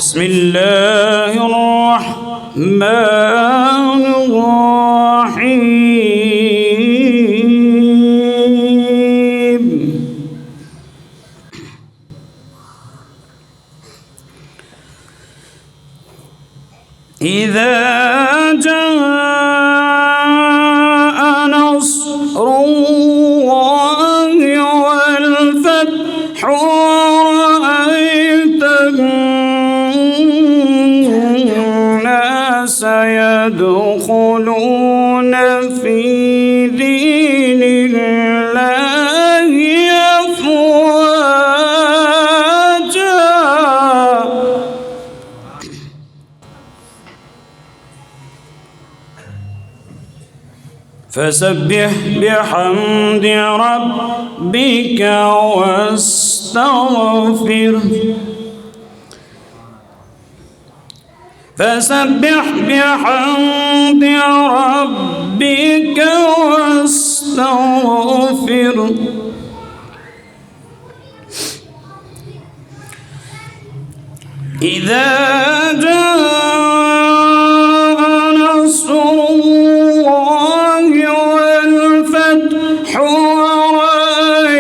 بسم الله الرحمن الرحيم. إذا جاء نصر الله والفتح ورأيت الناس يدخلون في دين الله أفواجا فسبح بحمد ربك واستغفره فسبح بحمد ربك واستغفره إذا جاء نصر الله والفتح ورأيت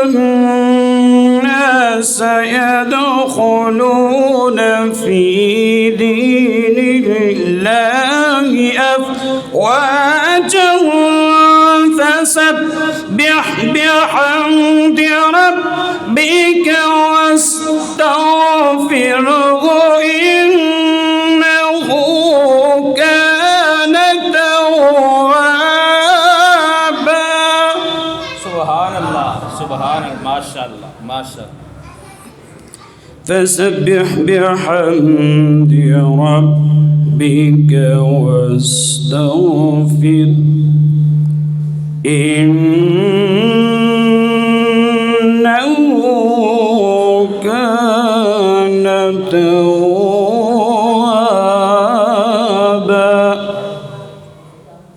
الناس يدخلون في دين الله أفواجا فسبح بحمد ربك واستغفره إنه كان توابا. سبحان الله سبحان الله ما شاء الله ما شاء الله. فسبح بحمد ربك واستغفر إنه كان توابا.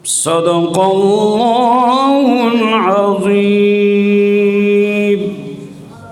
صدق الله العظيم.